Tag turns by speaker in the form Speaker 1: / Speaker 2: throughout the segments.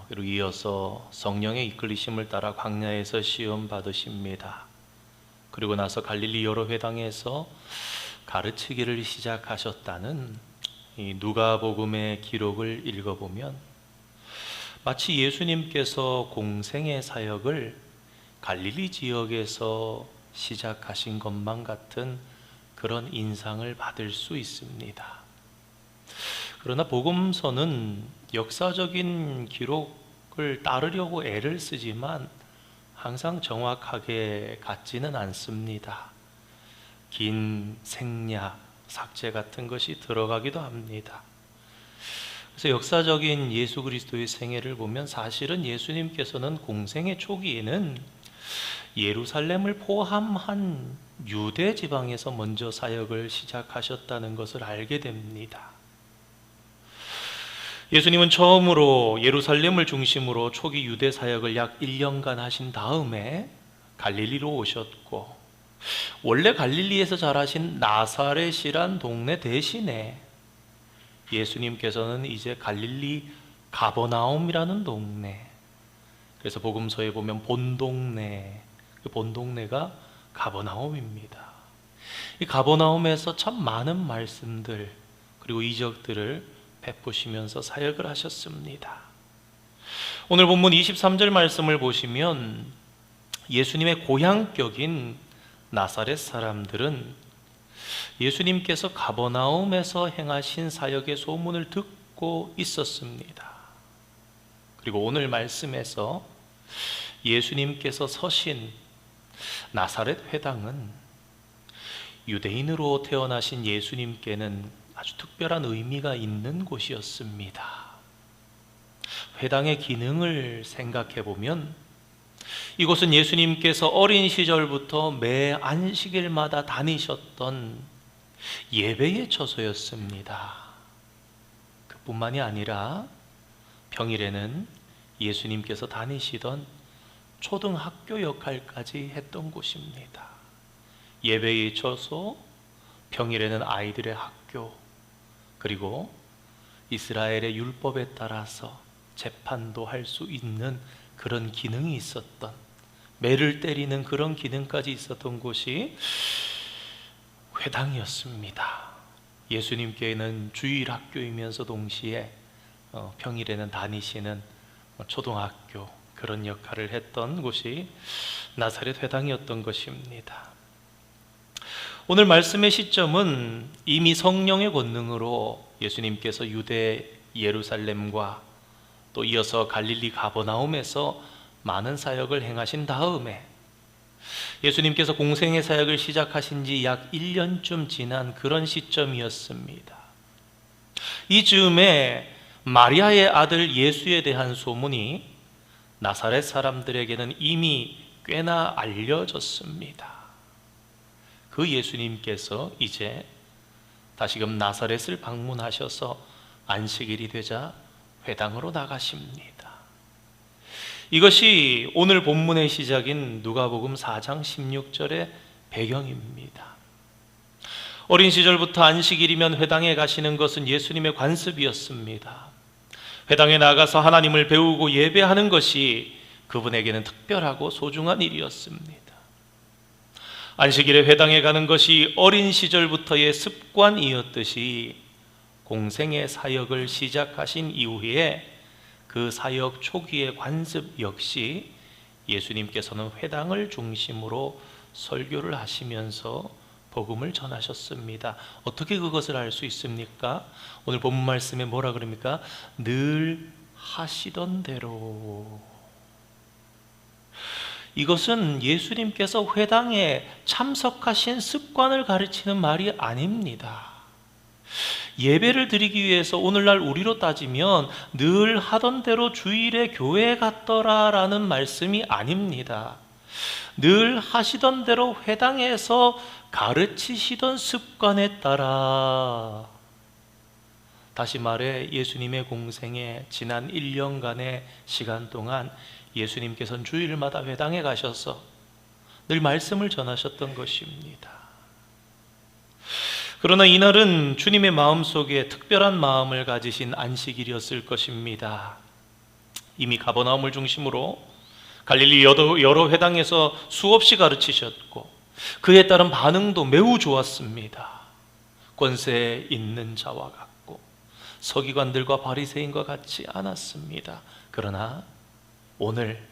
Speaker 1: 그리고 이어서 성령의 이끌리심을 따라 광야에서 시험 받으십니다. 그리고 나서 갈릴리 여러 회당에서 가르치기를 시작하셨다는 이 누가복음의 기록을 읽어보면 마치 예수님께서 공생의 사역을 갈릴리 지역에서 시작하신 것만 같은 그런 인상을 받을 수 있습니다. 그러나 복음서는 역사적인 기록을 따르려고 애를 쓰지만 항상 정확하게 같지는 않습니다. 긴 생략, 삭제 같은 것이 들어가기도 합니다. 그래서 역사적인 예수 그리스도의 생애를 보면 사실은 예수님께서는 공생의 초기에는 예루살렘을 포함한 유대 지방에서 먼저 사역을 시작하셨다는 것을 알게 됩니다. 예수님은 처음으로 예루살렘을 중심으로 초기 유대 사역을 약 1년간 하신 다음에 갈릴리로 오셨고, 원래 갈릴리에서 자라신 나사렛이란 동네 대신에 예수님께서는 이제 갈릴리 가버나움이라는 동네, 그래서 복음서에 보면 본동네, 그 본동네가 가버나움입니다. 이 가버나움에서 참 많은 말씀들 그리고 이적들을 베푸시면서 사역을 하셨습니다. 오늘 본문 23절 말씀을 보시면 예수님의 고향격인 나사렛 사람들은 예수님께서 가버나움에서 행하신 사역의 소문을 듣고 있었습니다. 그리고 오늘 말씀에서 예수님께서 서신 나사렛 회당은 유대인으로 태어나신 예수님께는 아주 특별한 의미가 있는 곳이었습니다. 회당의 기능을 생각해 보면 이곳은 예수님께서 어린 시절부터 매 안식일마다 다니셨던 예배의 처소였습니다. 그뿐만이 아니라 평일에는 예수님께서 다니시던 초등학교 역할까지 했던 곳입니다. 예배의 처소, 평일에는 아이들의 학교, 그리고 이스라엘의 율법에 따라서 재판도 할 수 있는 그런 기능이 있었던, 매를 때리는 그런 기능까지 있었던 곳이 회당이었습니다. 예수님께는 주일 학교이면서 동시에 평일에는 다니시는 초등학교, 그런 역할을 했던 곳이 나사렛 회당이었던 것입니다. 오늘 말씀의 시점은 이미 성령의 권능으로 예수님께서 유대 예루살렘과 또 이어서 갈릴리 가버나움에서 많은 사역을 행하신 다음에 예수님께서 공생의 사역을 시작하신 지 약 1년쯤 지난 그런 시점이었습니다. 이 즈음에 마리아의 아들 예수에 대한 소문이 나사렛 사람들에게는 이미 꽤나 알려졌습니다. 그 예수님께서 이제 다시금 나사렛을 방문하셔서 안식일이 되자 회당으로 나가십니다. 이것이 오늘 본문의 시작인 누가복음 4장 16절의 배경입니다. 어린 시절부터 안식일이면 회당에 가시는 것은 예수님의 관습이었습니다. 회당에 나가서 하나님을 배우고 예배하는 것이 그분에게는 특별하고 소중한 일이었습니다. 안식일에 회당에 가는 것이 어린 시절부터의 습관이었듯이 공생의 사역을 시작하신 이후에 그 사역 초기의 관습 역시 예수님께서는 회당을 중심으로 설교를 하시면서 복음을 전하셨습니다. 어떻게 그것을 알 수 있습니까? 오늘 본문 말씀에 뭐라 그럽니까? 늘 하시던 대로. 이것은 예수님께서 회당에 참석하신 습관을 가르치는 말이 아닙니다. 예배를 드리기 위해서 오늘날 우리로 따지면 늘 하던 대로 주일에 교회에 갔더라 라는 말씀이 아닙니다. 늘 하시던 대로 회당에서 가르치시던 습관에 따라, 다시 말해 예수님의 공생의 지난 1년간의 시간 동안 예수님께서는 주일마다 회당에 가셔서 늘 말씀을 전하셨던 것입니다. 그러나 이날은 주님의 마음속에 특별한 마음을 가지신 안식일이었을 것입니다. 이미 가버나움을 중심으로 갈릴리 여러 회당에서 수없이 가르치셨고 그에 따른 반응도 매우 좋았습니다. 권세 있는 자와 같고 서기관들과 바리새인과 같지 않았습니다. 그러나 오늘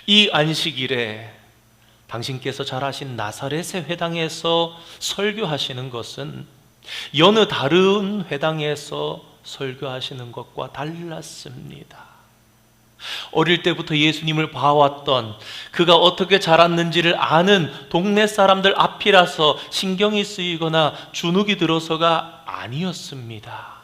Speaker 1: 이 안식일에 당신께서 잘 아신 나사렛의 회당에서 설교하시는 것은 여느 다른 회당에서 설교하시는 것과 달랐습니다. 어릴 때부터 예수님을 봐왔던, 그가 어떻게 자랐는지를 아는 동네 사람들 앞이라서 신경이 쓰이거나 주눅이 들어서가 아니었습니다.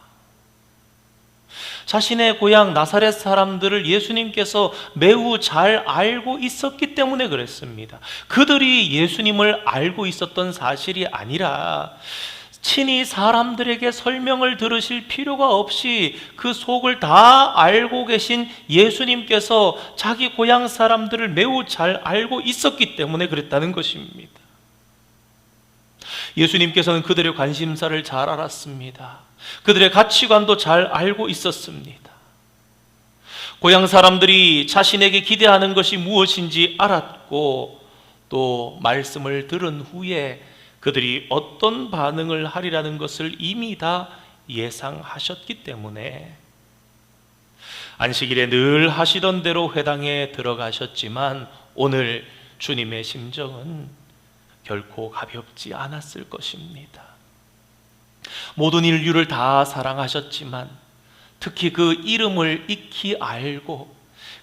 Speaker 1: 자신의 고향 나사렛 사람들을 예수님께서 매우 잘 알고 있었기 때문에 그랬습니다. 그들이 예수님을 알고 있었던 사실이 아니라 친히 사람들에게 설명을 들으실 필요가 없이 그 속을 다 알고 계신 예수님께서 자기 고향 사람들을 매우 잘 알고 있었기 때문에 그랬다는 것입니다. 예수님께서는 그들의 관심사를 잘 알았습니다. 그들의 가치관도 잘 알고 있었습니다. 고향 사람들이 자신에게 기대하는 것이 무엇인지 알았고 또 말씀을 들은 후에 그들이 어떤 반응을 하리라는 것을 이미 다 예상하셨기 때문에 안식일에 늘 하시던 대로 회당에 들어가셨지만 오늘 주님의 심정은 결코 가볍지 않았을 것입니다. 모든 인류를 다 사랑하셨지만 특히 그 이름을 익히 알고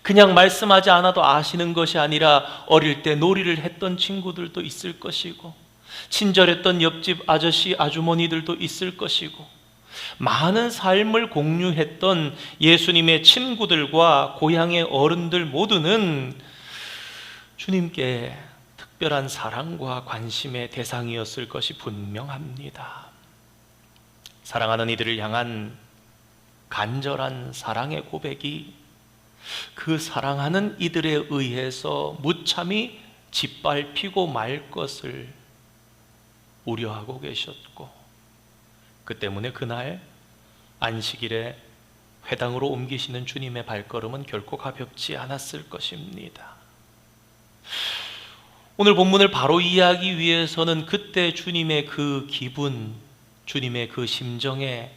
Speaker 1: 그냥 말씀하지 않아도 아시는 것이 아니라 어릴 때 놀이를 했던 친구들도 있을 것이고 친절했던 옆집 아저씨 아주머니들도 있을 것이고 많은 삶을 공유했던 예수님의 친구들과 고향의 어른들 모두는 주님께 특별한 사랑과 관심의 대상이었을 것이 분명합니다. 사랑하는 이들을 향한 간절한 사랑의 고백이 그 사랑하는 이들에 의해서 무참히 짓밟히고 말 것을 우려하고 계셨고 그 때문에 그날 안식일에 회당으로 옮기시는 주님의 발걸음은 결코 가볍지 않았을 것입니다. 오늘 본문을 바로 이해하기 위해서는 그때 주님의 그 기분, 주님의 그 심정에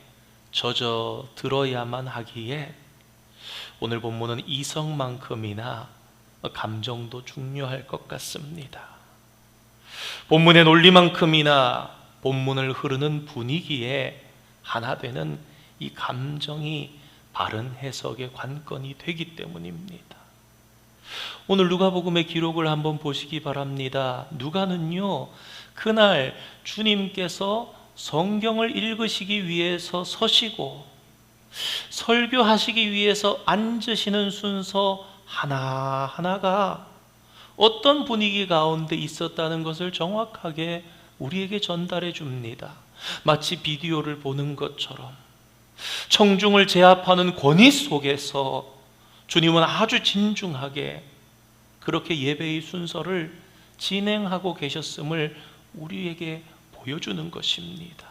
Speaker 1: 젖어 들어야만 하기에 오늘 본문은 이성만큼이나 감정도 중요할 것 같습니다. 본문의 논리만큼이나 본문을 흐르는 분위기에 하나 되는 이 감정이 바른 해석의 관건이 되기 때문입니다. 오늘 누가복음의 기록을 한번 보시기 바랍니다. 누가는요, 그날 주님께서 성경을 읽으시기 위해서 서시고 설교하시기 위해서 앉으시는 순서 하나하나가 어떤 분위기 가운데 있었다는 것을 정확하게 우리에게 전달해 줍니다. 마치 비디오를 보는 것처럼 청중을 제압하는 권위 속에서 주님은 아주 진중하게 그렇게 예배의 순서를 진행하고 계셨음을 우리에게 보여주는 것입니다.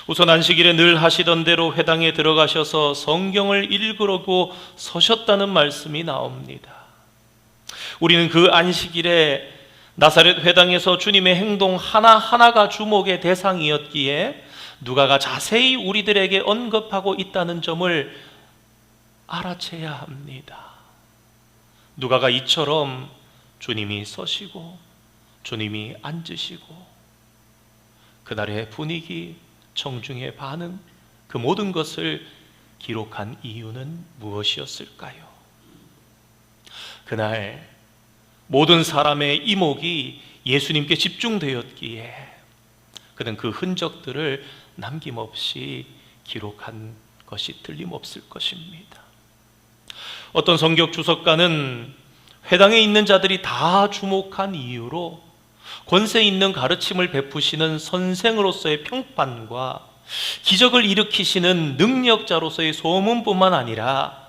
Speaker 1: 우선 안식일에 늘 하시던 대로 회당에 들어가셔서 성경을 읽으려고 서셨다는 말씀이 나옵니다. 우리는 그 안식일에 나사렛 회당에서 주님의 행동 하나하나가 주목의 대상이었기에 누가가 자세히 우리들에게 언급하고 있다는 점을 알아채야 합니다. 누가가 이처럼 주님이 서시고 주님이 앉으시고 그날의 분위기, 청중의 반응, 그 모든 것을 기록한 이유는 무엇이었을까요? 그날 모든 사람의 이목이 예수님께 집중되었기에 그는 그 흔적들을 남김없이 기록한 것이 틀림없을 것입니다. 어떤 성경 주석가는 회당에 있는 자들이 다 주목한 이유로 권세 있는 가르침을 베푸시는 선생으로서의 평판과 기적을 일으키시는 능력자로서의 소문뿐만 아니라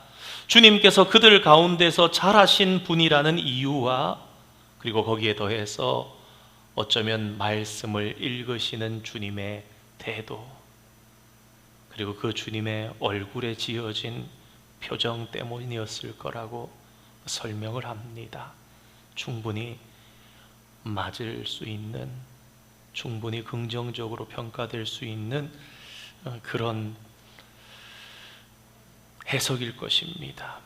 Speaker 1: 주님께서 그들 가운데서 잘하신 분이라는 이유와 그리고 거기에 더해서 어쩌면 말씀을 읽으시는 주님의 태도 그리고 그 주님의 얼굴에 지어진 표정 때문이었을 거라고 설명을 합니다. 충분히 맞을 수 있는, 충분히 긍정적으로 평가될 수 있는 그런 해석일 것입니다.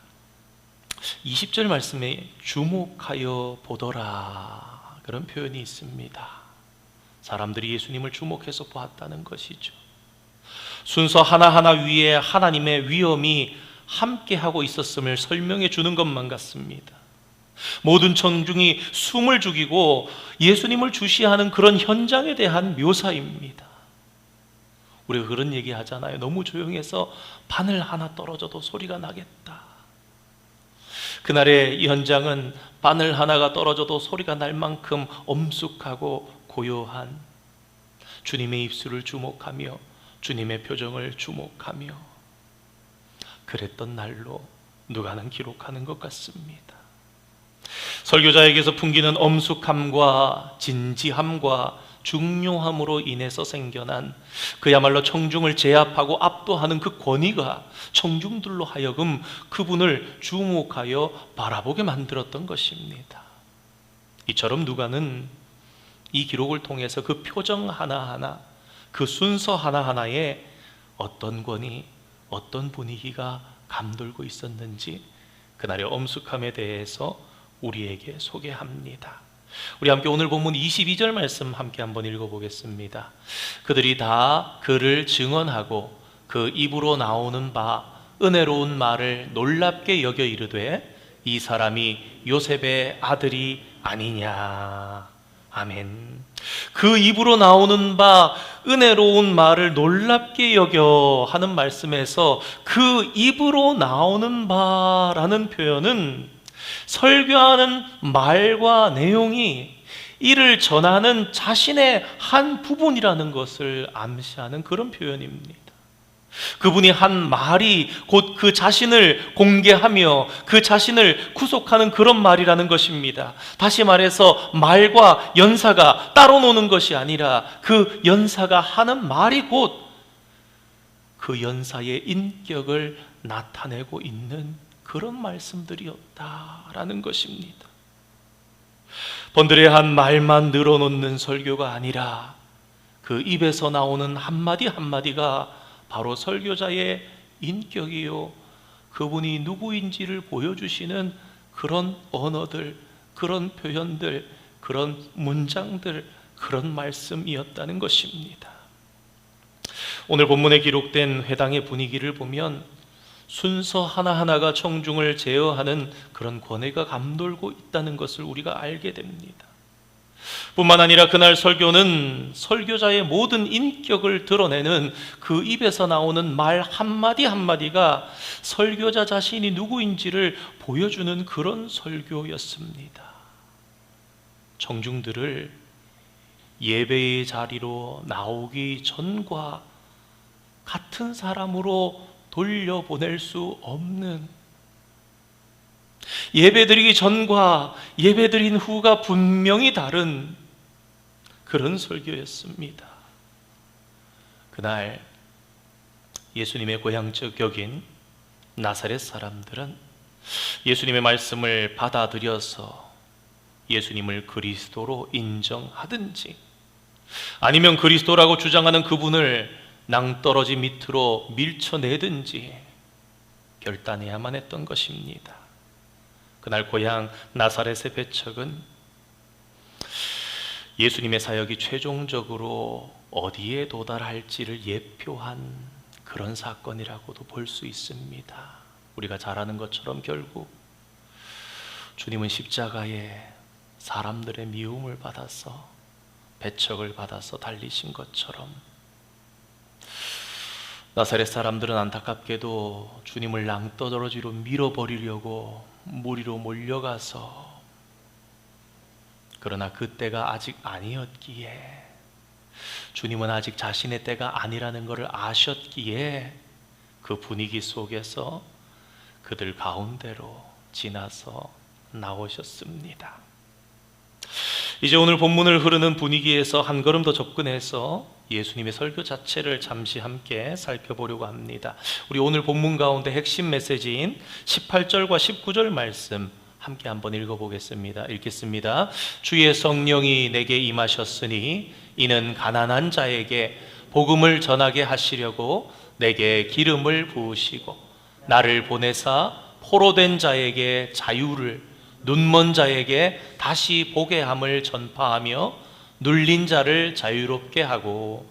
Speaker 1: 20절 말씀에 주목하여 보더라, 그런 표현이 있습니다. 사람들이 예수님을 주목해서 보았다는 것이죠. 순서 하나하나 위에 하나님의 위엄이 함께하고 있었음을 설명해 주는 것만 같습니다. 모든 청중이 숨을 죽이고 예수님을 주시하는 그런 현장에 대한 묘사입니다. 우리가 그런 얘기 하잖아요. 너무 조용해서 바늘 하나 떨어져도 소리가 나겠다. 그날의 이 현장은 바늘 하나가 떨어져도 소리가 날 만큼 엄숙하고 고요한, 주님의 입술을 주목하며 주님의 표정을 주목하며 그랬던 날로 누가는 기록하는 것 같습니다. 설교자에게서 풍기는 엄숙함과 진지함과 중요함으로 인해서 생겨난 그야말로 청중을 제압하고 압도하는 그 권위가 청중들로 하여금 그분을 주목하여 바라보게 만들었던 것입니다. 이처럼 누가는 이 기록을 통해서 그 표정 하나하나, 그 순서 하나하나에 어떤 권위, 어떤 분위기가 감돌고 있었는지 그날의 엄숙함에 대해서 우리에게 소개합니다. 우리 함께 오늘 본문 22절 말씀 함께 한번 읽어보겠습니다. 그들이 다 그를 증언하고 그 입으로 나오는 바 은혜로운 말을 놀랍게 여겨 이르되 이 사람이 요셉의 아들이 아니냐. 아멘. 그 입으로 나오는 바 은혜로운 말을 놀랍게 여겨 하는 말씀에서 그 입으로 나오는 바라는 표현은 설교하는 말과 내용이 이를 전하는 자신의 한 부분이라는 것을 암시하는 그런 표현입니다. 그분이 한 말이 곧 그 자신을 공개하며 그 자신을 구속하는 그런 말이라는 것입니다. 다시 말해서 말과 연사가 따로 노는 것이 아니라 그 연사가 하는 말이 곧 그 연사의 인격을 나타내고 있는 그런 말씀들이었다라는 것입니다. 번들의 말만 늘어놓는 설교가 아니라 그 입에서 나오는 한마디 한마디가 바로 설교자의 인격이요, 그분이 누구인지를 보여주시는 그런 언어들, 그런 표현들, 그런 문장들, 그런 말씀이었다는 것입니다. 오늘 본문에 기록된 회당의 분위기를 보면 순서 하나하나가 청중을 제어하는 그런 권위가 감돌고 있다는 것을 우리가 알게 됩니다. 뿐만 아니라 그날 설교는 설교자의 모든 인격을 드러내는 그 입에서 나오는 말 한마디 한마디가 설교자 자신이 누구인지를 보여주는 그런 설교였습니다. 청중들을 예배의 자리로 나오기 전과 같은 사람으로 돌려보낼 수 없는, 예배드리기 전과 예배드린 후가 분명히 다른 그런 설교였습니다. 그날 예수님의 고향적 격인 나사렛 사람들은 예수님의 말씀을 받아들여서 예수님을 그리스도로 인정하든지 아니면 그리스도라고 주장하는 그분을 낭떠러지 밑으로 밀쳐내든지 결단해야만 했던 것입니다. 그날 고향 나사렛의 배척은 예수님의 사역이 최종적으로 어디에 도달할지를 예표한 그런 사건이라고도 볼 수 있습니다. 우리가 잘 아는 것처럼 결국 주님은 십자가에 사람들의 미움을 받아서, 배척을 받아서 달리신 것처럼 나사렛 사람들은 안타깝게도 주님을 낭떠러지로 밀어버리려고 무리로 몰려가서, 그러나 그 때가 아직 아니었기에, 주님은 아직 자신의 때가 아니라는 것을 아셨기에 그 분위기 속에서 그들 가운데로 지나서 나오셨습니다. 이제 오늘 본문을 흐르는 분위기에서 한 걸음 더 접근해서 예수님의 설교 자체를 잠시 함께 살펴보려고 합니다. 우리 오늘 본문 가운데 핵심 메시지인 18절과 19절 말씀 함께 한번 읽어보겠습니다. 읽겠습니다. 주의 성령이 내게 임하셨으니 이는 가난한 자에게 복음을 전하게 하시려고 내게 기름을 부으시고 나를 보내사 포로된 자에게 자유를, 눈먼 자에게 다시 보게 함을 전파하며 눌린 자를 자유롭게 하고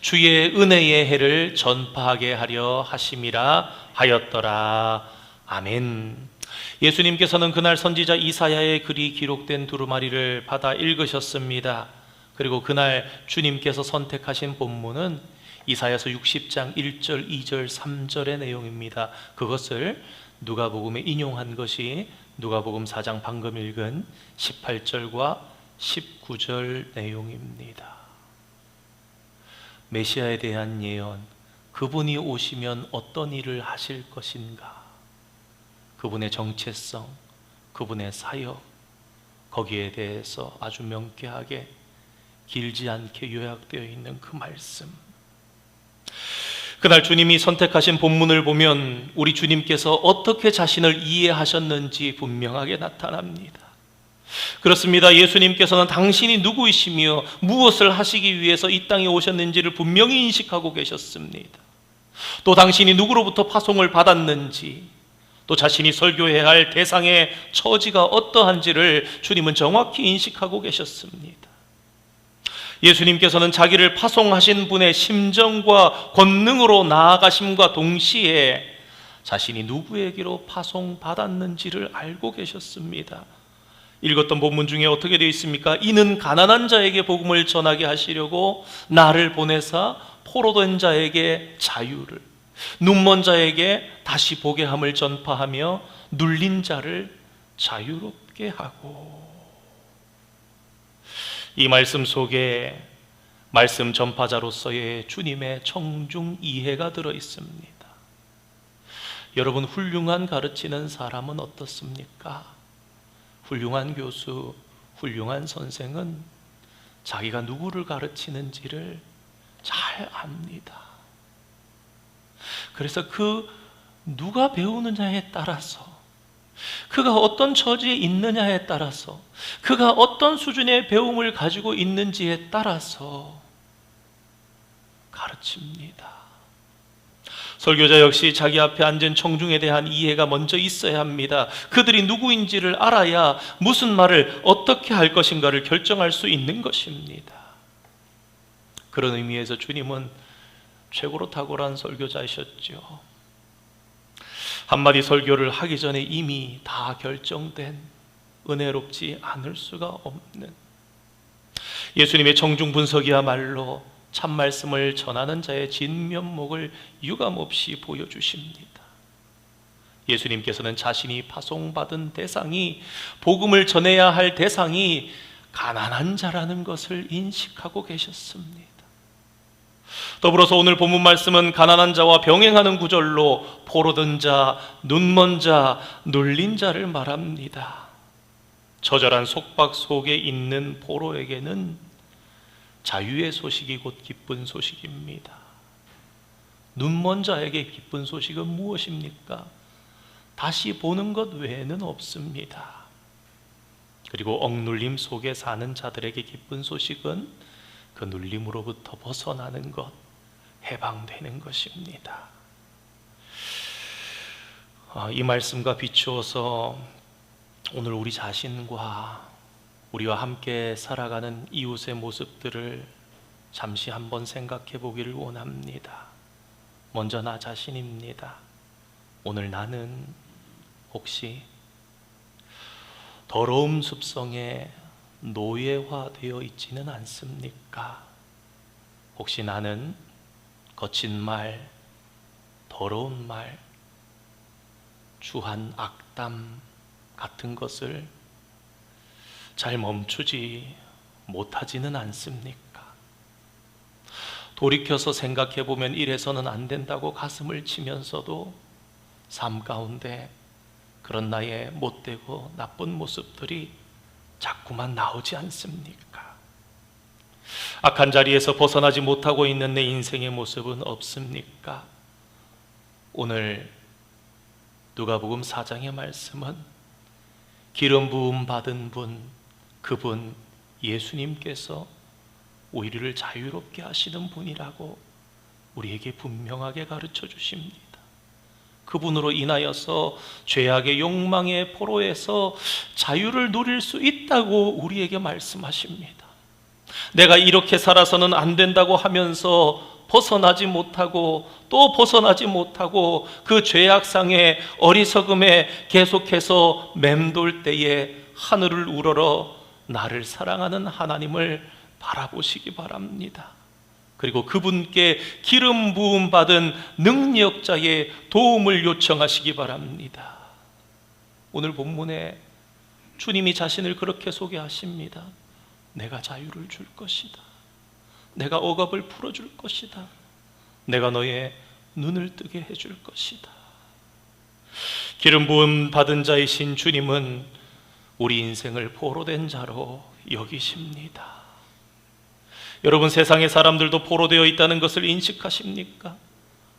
Speaker 1: 주의 은혜의 해를 전파하게 하려 하심이라 하였더라. 아멘. 예수님께서는 그날 선지자 이사야의 글이 기록된 두루마리를 받아 읽으셨습니다. 그리고 그날 주님께서 선택하신 본문은 이사야서 60장 1절, 2절, 3절의 내용입니다. 그것을 누가복음에 인용한 것이 누가복음 4장 방금 읽은 18절과 19절 내용입니다. 메시아에 대한 예언, 그분이 오시면 어떤 일을 하실 것인가, 그분의 정체성, 그분의 사역, 거기에 대해서 아주 명쾌하게 길지 않게 요약되어 있는 그 말씀. 그날 주님이 선택하신 본문을 보면 우리 주님께서 어떻게 자신을 이해하셨는지 분명하게 나타납니다. 그렇습니다. 예수님께서는 당신이 누구이시며 무엇을 하시기 위해서 이 땅에 오셨는지를 분명히 인식하고 계셨습니다. 또 당신이 누구로부터 파송을 받았는지, 또 자신이 설교해야 할 대상의 처지가 어떠한지를 주님은 정확히 인식하고 계셨습니다. 예수님께서는 자기를 파송하신 분의 심정과 권능으로 나아가심과 동시에 자신이 누구에게로 파송받았는지를 알고 계셨습니다. 읽었던 본문 중에 어떻게 되어 있습니까? 이는 가난한 자에게 복음을 전하게 하시려고 나를 보내사 포로된 자에게 자유를, 눈먼 자에게 다시 보게 함을 전파하며 눌린 자를 자유롭게 하고. 이 말씀 속에 말씀 전파자로서의 주님의 청중 이해가 들어 있습니다. 여러분, 훌륭한 가르치는 사람은 어떻습니까? 훌륭한 교수, 훌륭한 선생은 자기가 누구를 가르치는지를 잘 압니다. 그래서 그 누가 배우느냐에 따라서, 그가 어떤 처지에 있느냐에 따라서, 그가 어떤 수준의 배움을 가지고 있는지에 따라서 가르칩니다. 설교자 역시 자기 앞에 앉은 청중에 대한 이해가 먼저 있어야 합니다. 그들이 누구인지를 알아야 무슨 말을 어떻게 할 것인가를 결정할 수 있는 것입니다. 그런 의미에서 주님은 최고로 탁월한 설교자이셨죠. 한마디 설교를 하기 전에 이미 다 결정된, 은혜롭지 않을 수가 없는 예수님의 청중 분석이야말로 참 말씀을 전하는 자의 진면목을 유감없이 보여주십니다. 예수님께서는 자신이 파송받은 대상이, 복음을 전해야 할 대상이 가난한 자라는 것을 인식하고 계셨습니다. 더불어서 오늘 본문 말씀은 가난한 자와 병행하는 구절로 포로된 자, 눈먼 자, 눌린 자를 말합니다. 처절한 속박 속에 있는 포로에게는 자유의 소식이 곧 기쁜 소식입니다. 눈먼 자에게 기쁜 소식은 무엇입니까? 다시 보는 것 외에는 없습니다. 그리고 억눌림 속에 사는 자들에게 기쁜 소식은 그 눌림으로부터 벗어나는 것, 해방되는 것입니다. 이 말씀과 비추어서 오늘 우리 자신과 우리와 함께 살아가는 이웃의 모습들을 잠시 한번 생각해 보기를 원합니다. 먼저 나 자신입니다. 오늘 나는 혹시 더러움 습성에 노예화되어 있지는 않습니까? 혹시 나는 거친 말, 더러운 말, 주한 악담 같은 것을 잘 멈추지 못하지는 않습니까? 돌이켜서 생각해 보면 이래서는 안 된다고 가슴을 치면서도 삶 가운데 그런 나의 못되고 나쁜 모습들이 자꾸만 나오지 않습니까? 악한 자리에서 벗어나지 못하고 있는 내 인생의 모습은 없습니까? 오늘 누가복음 4장의 말씀은 기름 부음 받은 분, 그분 예수님께서 우리를 자유롭게 하시는 분이라고 우리에게 분명하게 가르쳐 주십니다. 그분으로 인하여서 죄악의 욕망의 포로에서 자유를 누릴 수 있다고 우리에게 말씀하십니다. 내가 이렇게 살아서는 안 된다고 하면서 벗어나지 못하고 또 벗어나지 못하고 그 죄악상의 어리석음에 계속해서 맴돌 때에 하늘을 우러러 나를 사랑하는 하나님을 바라보시기 바랍니다. 그리고 그분께 기름 부음 받은 능력자의 도움을 요청하시기 바랍니다. 오늘 본문에 주님이 자신을 그렇게 소개하십니다. 내가 자유를 줄 것이다. 내가 억압을 풀어줄 것이다. 내가 너의 눈을 뜨게 해줄 것이다. 기름 부음 받은 자이신 주님은 우리 인생을 포로된 자로 여기십니다. 여러분, 세상의 사람들도 포로되어 있다는 것을 인식하십니까?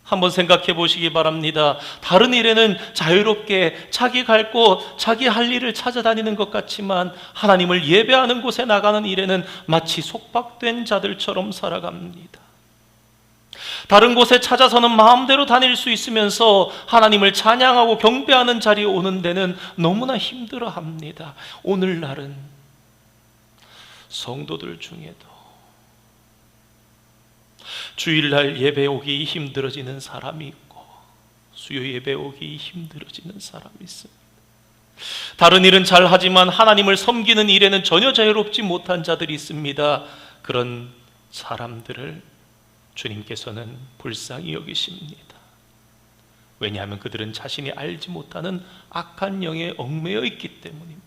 Speaker 1: 한번 생각해 보시기 바랍니다. 다른 일에는 자유롭게 자기 갈 곳, 자기 할 일을 찾아다니는 것 같지만 하나님을 예배하는 곳에 나가는 일에는 마치 속박된 자들처럼 살아갑니다. 다른 곳에 찾아서는 마음대로 다닐 수 있으면서 하나님을 찬양하고 경배하는 자리에 오는 데는 너무나 힘들어합니다. 오늘날은 성도들 중에도 주일날 예배 오기 힘들어지는 사람이 있고 수요 예배 오기 힘들어지는 사람이 있습니다. 다른 일은 잘하지만 하나님을 섬기는 일에는 전혀 자유롭지 못한 자들이 있습니다. 그런 사람들을 주님께서는 불쌍히 여기십니다. 왜냐하면 그들은 자신이 알지 못하는 악한 영에 얽매여 있기 때문입니다.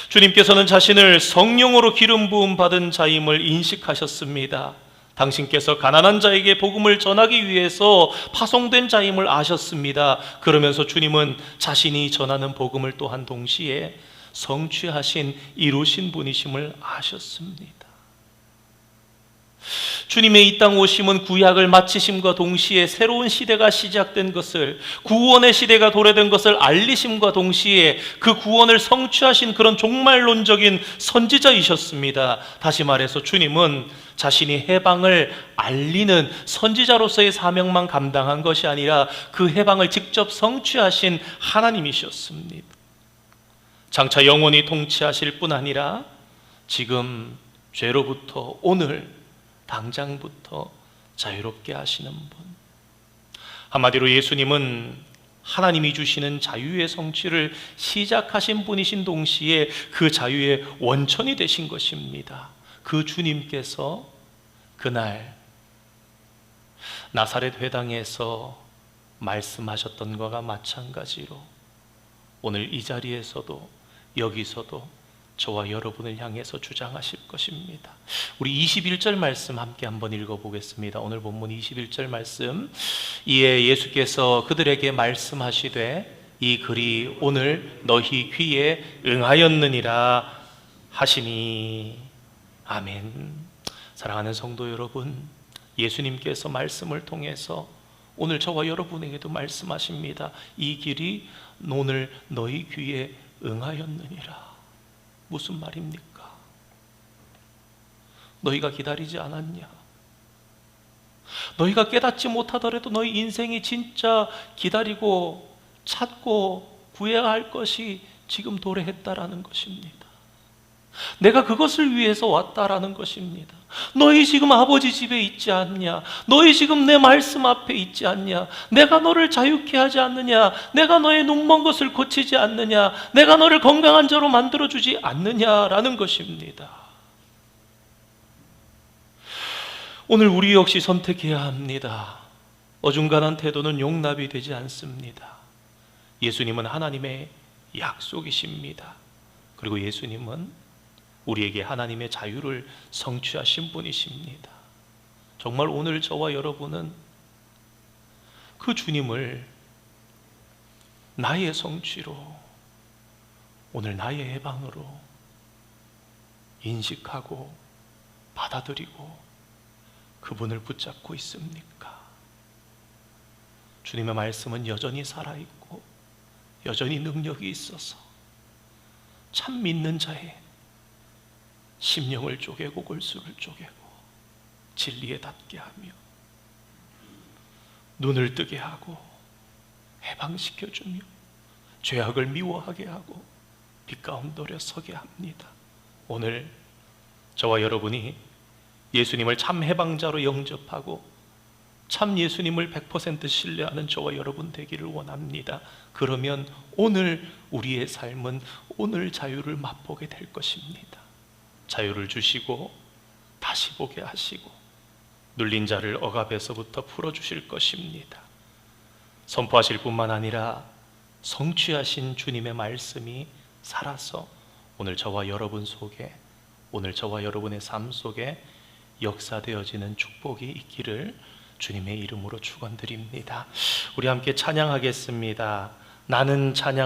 Speaker 1: 주님께서는 자신을 성령으로 기름 부음 받은 자임을 인식하셨습니다. 당신께서 가난한 자에게 복음을 전하기 위해서 파송된 자임을 아셨습니다. 그러면서 주님은 자신이 전하는 복음을 또한 동시에 성취하신 이루신 분이심을 아셨습니다. 주님의 이 땅 오심은 구약을 마치심과 동시에 새로운 시대가 시작된 것을, 구원의 시대가 도래된 것을 알리심과 동시에 그 구원을 성취하신 그런 종말론적인 선지자이셨습니다. 다시 말해서 주님은 자신이 해방을 알리는 선지자로서의 사명만 감당한 것이 아니라 그 해방을 직접 성취하신 하나님이셨습니다. 장차 영원히 통치하실 뿐 아니라 지금 죄로부터 오늘 당장부터 자유롭게 하시는 분. 한마디로 예수님은 하나님이 주시는 자유의 성취를 시작하신 분이신 동시에 그 자유의 원천이 되신 것입니다. 그 주님께서 그날 나사렛 회당에서 말씀하셨던 것과 마찬가지로 오늘 이 자리에서도 여기서도 저와 여러분을 향해서 주장하실 것입니다. 우리 21절 말씀 함께 한번 읽어보겠습니다. 오늘 본문 21절 말씀. 이에 예수께서 그들에게 말씀하시되 이 글이 오늘 너희 귀에 응하였느니라 하시니. 아멘. 사랑하는 성도 여러분, 예수님께서 말씀을 통해서 오늘 저와 여러분에게도 말씀하십니다. 이 길이 오늘 너희 귀에 응하였느니라. 무슨 말입니까? 너희가 기다리지 않았냐? 너희가 깨닫지 못하더라도 너희 인생이 진짜 기다리고 찾고 구해야 할 것이 지금 도래했다라는 것입니다. 내가 그것을 위해서 왔다라는 것입니다. 너희 지금 아버지 집에 있지 않냐? 너희 지금 내 말씀 앞에 있지 않냐? 내가 너를 자유케 하지 않느냐? 내가 너의 눈먼 것을 고치지 않느냐? 내가 너를 건강한 자로 만들어주지 않느냐라는 것입니다. 오늘 우리 역시 선택해야 합니다. 어중간한 태도는 용납이 되지 않습니다. 예수님은 하나님의 약속이십니다. 그리고 예수님은 우리에게 하나님의 자유를 성취하신 분이십니다. 정말 오늘 저와 여러분은 그 주님을 나의 성취로, 오늘 나의 해방으로 인식하고 받아들이고 그분을 붙잡고 있습니까? 주님의 말씀은 여전히 살아있고 여전히 능력이 있어서 참 믿는 자의 심령을 쪼개고 골수를 쪼개고 진리에 닿게 하며 눈을 뜨게 하고 해방시켜주며 죄악을 미워하게 하고 빛 가운데 서게 합니다. 오늘 저와 여러분이 예수님을 참 해방자로 영접하고 참 예수님을 100% 신뢰하는 저와 여러분 되기를 원합니다. 그러면 오늘 우리의 삶은 오늘 자유를 맛보게 될 것입니다. 자유를 주시고 다시 보게 하시고 눌린 자를 억압에서부터 풀어주실 것입니다. 선포하실 뿐만 아니라 성취하신 주님의 말씀이 살아서 오늘 저와 여러분 속에, 오늘 저와 여러분의 삶 속에 역사되어지는 축복이 있기를 주님의 이름으로 축원드립니다. 우리 함께 찬양하겠습니다. 나는 찬양